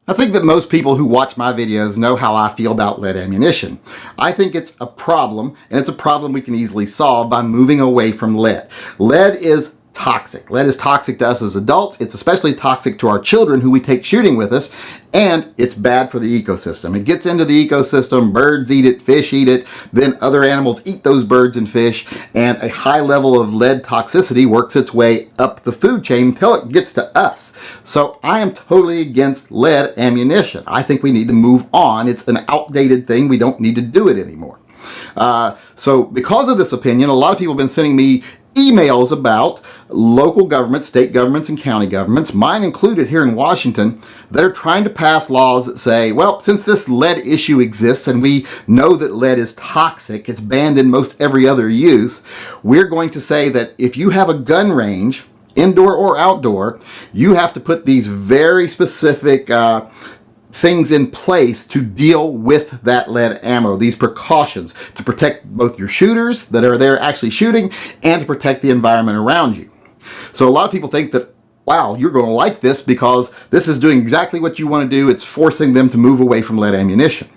I think that most people who watch my videos know how I feel about lead ammunition. I think it's a problem, and it's a problem we can easily solve by moving away from lead. Lead is toxic. Lead is toxic to us as adults. It's especially toxic to our children who we take shooting with us, and it's bad for the ecosystem. It gets into the ecosystem, birds eat it, fish eat it, then other animals eat those birds and fish, and a high level of lead toxicity works its way up the food chain until it gets to us. So I am totally against lead ammunition. I think we need to move on. It's an outdated thing. We don't need to do it anymore. So because of this opinion, a lot of people have been sending me emails about local governments, state governments, and county governments, mine included here in Washington, that are trying to pass laws that say, well, since this lead issue exists and we know that lead is toxic, it's banned in most every other use, we're going to say that if you have a gun range, indoor or outdoor, you have to put these very specific things in place to deal with that lead ammo, these precautions to protect both your shooters that are there actually shooting and to protect the environment around you. So a lot of people think that, wow, you're going to like this because this is doing exactly what you want to do. It's forcing them to move away from lead ammunition.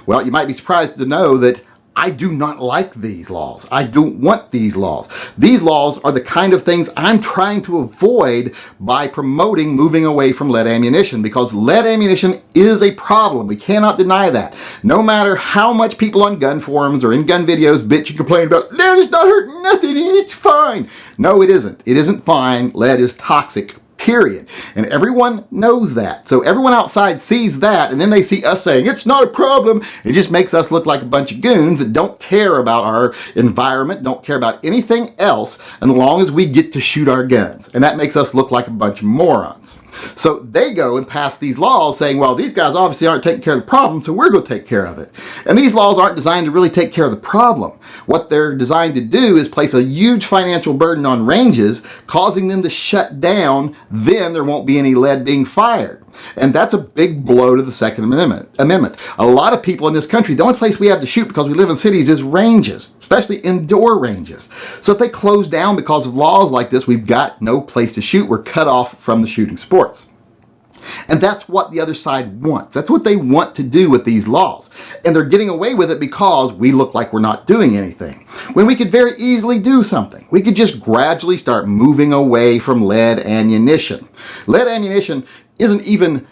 Well, you might be surprised to know that I do not like these laws. I don't want these laws. These laws are the kind of things I'm trying to avoid by promoting moving away from lead ammunition, because lead ammunition is a problem. We cannot deny that. No matter how much people on gun forums or in gun videos bitch and complain about lead is not hurting nothing, it's fine. No, it isn't. It isn't fine. Lead is toxic. Period. And everyone knows that. So everyone outside sees that, and then they see us saying it's not a problem. It just makes us look like a bunch of goons that don't care about our environment, don't care about anything else, as long as we get to shoot our guns. And that makes us look like a bunch of morons. So they go and pass these laws saying, well, these guys obviously aren't taking care of the problem, so we're going to take care of it. And these laws aren't designed to really take care of the problem. What they're designed to do is place a huge financial burden on ranges, causing them to shut down. Then there won't be any lead being fired. And that's a big blow to the Second Amendment. A lot of people in this country, the only place we have to shoot because we live in cities is ranges, especially indoor ranges. So if they close down because of laws like this, we've got no place to shoot. We're cut off from the shooting sports. And that's what the other side wants. That's what they want to do with these laws. And they're getting away with it because we look like we're not doing anything, when we could very easily do something. We could just gradually start moving away from lead ammunition. Lead ammunition isn't even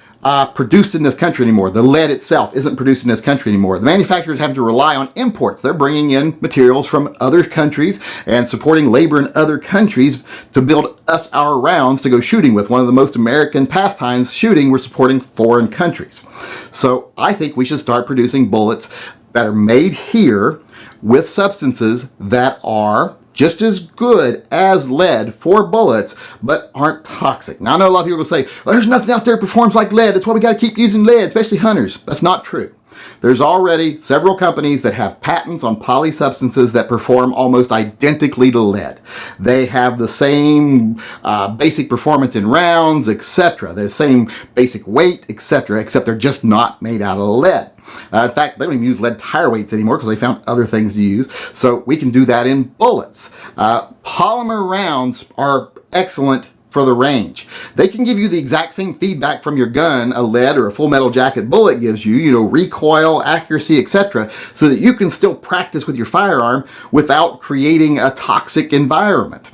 produced in this country anymore. The lead itself isn't produced in this country anymore. The manufacturers have to rely on imports. They're bringing in materials from other countries and supporting labor in other countries to build us our rounds to go shooting with. One of the most American pastimes, shooting, we're supporting foreign countries. So I think we should start producing bullets that are made here with substances that are just as good as lead for bullets, but aren't toxic. Now, I know a lot of people will say, well, there's nothing out there that performs like lead. That's why we got to keep using lead, especially hunters. That's not true. There's already several companies that have patents on poly substances that perform almost identically to lead. They have the same basic performance in rounds, etc. The same basic weight, etc., except they're just not made out of lead. In fact, they don't even use lead tire weights anymore because they found other things to use. So we can do that in bullets. Polymer rounds are excellent for the range. They can give you the exact same feedback from your gun a lead or a full metal jacket bullet gives you, recoil, accuracy, etc., so that you can still practice with your firearm without creating a toxic environment.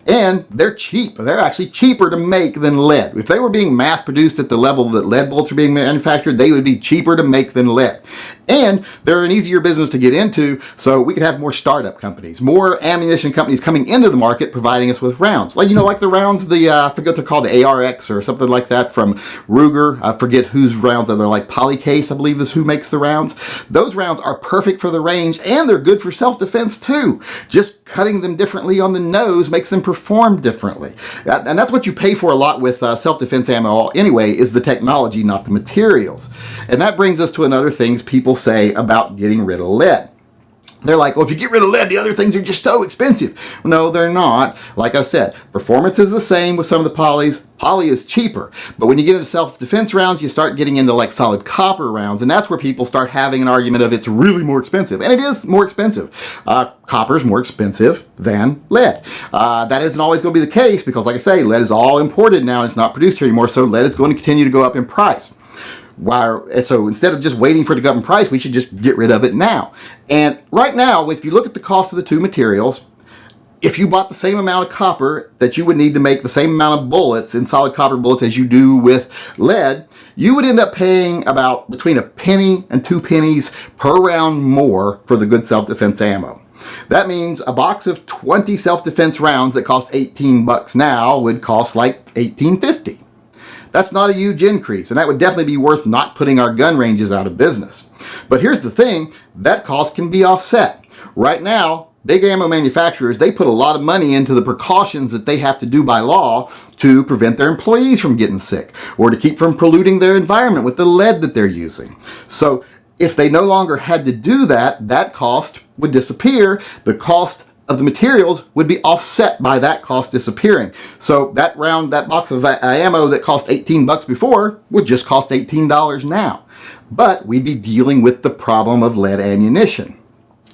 And they're cheap. They're actually cheaper to make than lead. If they were being mass produced at the level that lead bullets are being manufactured, they would be cheaper to make than lead. And they're an easier business to get into, so we could have more startup companies, more ammunition companies coming into the market providing us with rounds. Like the rounds, I forget what they're called, the ARX or something like that from Ruger. I forget whose rounds are. They're like Polycase, I believe, is who makes the rounds. Those rounds are perfect for the range, and they're good for self-defense too. Just cutting them differently on the nose makes them perform differently. And that's what you pay for a lot with self-defense ammo anyway, is the technology, not the materials. And that brings us to another thing people say about getting rid of lead. They're like, well, if you get rid of lead, the other things are just so expensive. No, they're not. Like I said, performance is the same with some of the polys. Poly is cheaper. But when you get into self-defense rounds, you start getting into like solid copper rounds. And that's where people start having an argument of it's really more expensive. And it is more expensive. Copper is more expensive than lead. That isn't always going to be the case because, like I say, lead is all imported now and it's not produced here anymore. So lead is going to continue to go up in price. So instead of just waiting for it to go up in price, we should just get rid of it now. And right now, if you look at the cost of the two materials, if you bought the same amount of copper that you would need to make the same amount of bullets in solid copper bullets as you do with lead, you would end up paying about between a penny and 2 pennies per round more for the good self-defense ammo. That means a box of 20 self-defense rounds that cost $18 now would cost like $18.50. That's not a huge increase, and that would definitely be worth not putting our gun ranges out of business. But here's the thing, that cost can be offset. Right now, big ammo manufacturers, they put a lot of money into the precautions that they have to do by law to prevent their employees from getting sick or to keep from polluting their environment with the lead that they're using. So if they no longer had to do that, that cost would disappear. The cost of the materials would be offset by that cost disappearing. So that box of ammo that cost $18 before would just cost $18 now. But we'd be dealing with the problem of lead ammunition.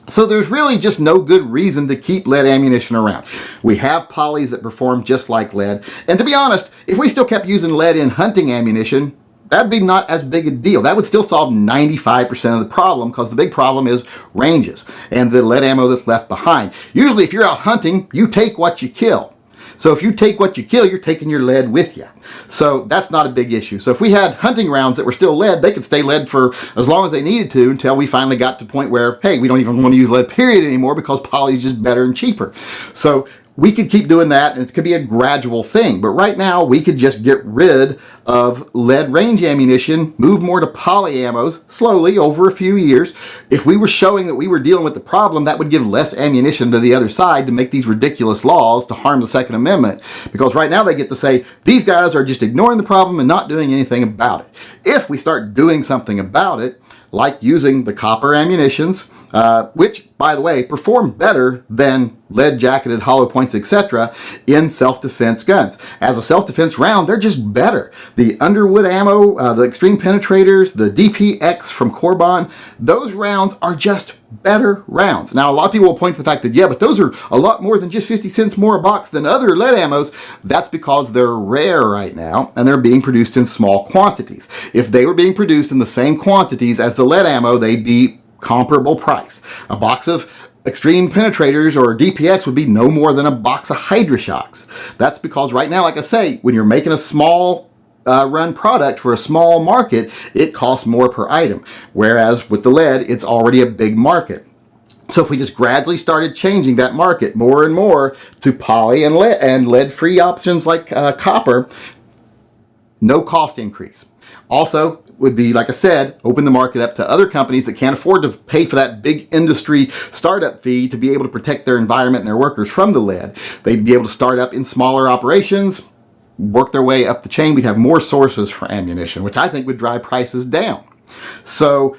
So there's really just no good reason to keep lead ammunition around. We have polys that perform just like lead. And to be honest, if we still kept using lead in hunting ammunition, that'd be not as big a deal. That would still solve 95% of the problem, because the big problem is ranges and the lead ammo that's left behind. Usually if you're out hunting, you take what you kill. So if you take what you kill, you're taking your lead with you. So that's not a big issue. So if we had hunting rounds that were still lead, they could stay lead for as long as they needed to until we finally got to the point where, hey, we don't even want to use lead period anymore because poly is just better and cheaper. So we could keep doing that, and it could be a gradual thing. But right now, we could just get rid of lead range ammunition, move more to poly ammos slowly over a few years. If we were showing that we were dealing with the problem, that would give less ammunition to the other side to make these ridiculous laws to harm the Second Amendment. Because right now they get to say, these guys are just ignoring the problem and not doing anything about it. If we start doing something about it, like using the copper ammunitions, which, by the way, perform better than lead-jacketed hollow points, etc., in self-defense guns. As a self-defense round, they're just better. The Underwood ammo, the Extreme Penetrators, the DPX from Corbon, those rounds are just better rounds. Now, a lot of people will point to the fact that, yeah, but those are a lot more than just 50 cents more a box than other lead ammos. That's because they're rare right now, and they're being produced in small quantities. If they were being produced in the same quantities as the lead ammo, they'd be comparable price. A box of Extreme Penetrators or DPX would be no more than a box of Hydra Shocks. That's because right now, like I say, when you're making a small run product for a small market, it costs more per item. Whereas with the lead, it's already a big market. So if we just gradually started changing that market more and more to poly and lead-free options like copper, no cost increase. Also, would be, like I said, open the market up to other companies that can't afford to pay for that big industry startup fee to be able to protect their environment and their workers from the lead. They'd be able to start up in smaller operations, work their way up the chain. We'd have more sources for ammunition, which I think would drive prices down. So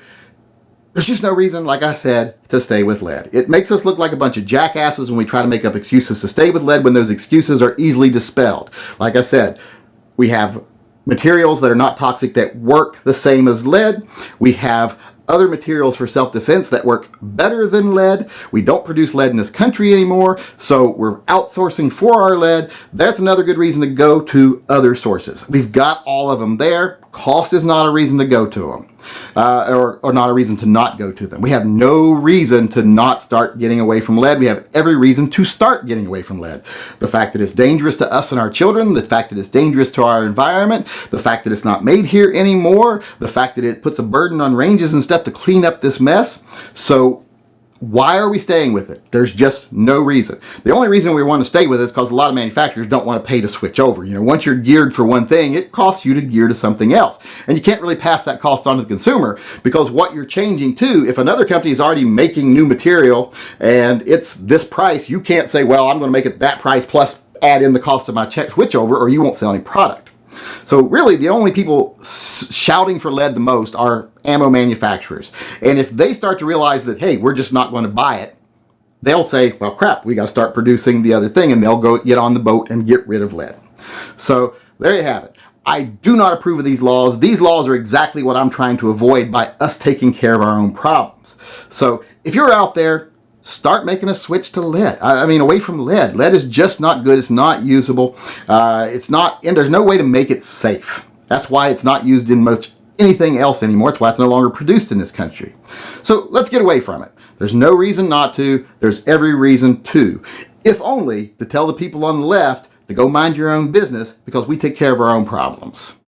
there's just no reason, like I said, to stay with lead. It makes us look like a bunch of jackasses when we try to make up excuses to stay with lead when those excuses are easily dispelled. Like I said, we have materials that are not toxic that work the same as lead. We have other materials for self-defense that work better than lead. We don't produce lead in this country anymore, so we're outsourcing for our lead. That's another good reason to go to other sources. We've got all of them there. Cost is not a reason to go to them, or not a reason to not go to them. We have no reason to not start getting away from lead. We have every reason to start getting away from lead. The fact that it's dangerous to us and our children, the fact that it's dangerous to our environment, the fact that it's not made here anymore, the fact that it puts a burden on ranges and stuff to clean up this mess. So why are we staying with it? There's just no reason. The only reason we want to stay with it is because a lot of manufacturers don't want to pay to switch over. You know, once you're geared for one thing, it costs you to gear to something else. And you can't really pass that cost on to the consumer, because what you're changing to, if another company is already making new material and it's this price, you can't say, well, I'm going to make it that price plus add in the cost of my switchover, or you won't sell any product. So really, the only people shouting for lead the most are ammo manufacturers. And if they start to realize that, hey, we're just not going to buy it, they'll say, well, crap, we got to start producing the other thing, and they'll go get on the boat and get rid of lead. So there you have it. I do not approve of these laws. These laws are exactly what I'm trying to avoid by us taking care of our own problems. So if you're out there, start making a switch to lead. I mean, away from lead. Lead is just not good. It's not usable. It's not, and there's no way to make it safe. That's why it's not used in most anything else anymore. It's why it's no longer produced in this country. So let's get away from it. There's no reason not to. There's every reason to. If only to tell the people on the left to go mind your own business, because we take care of our own problems.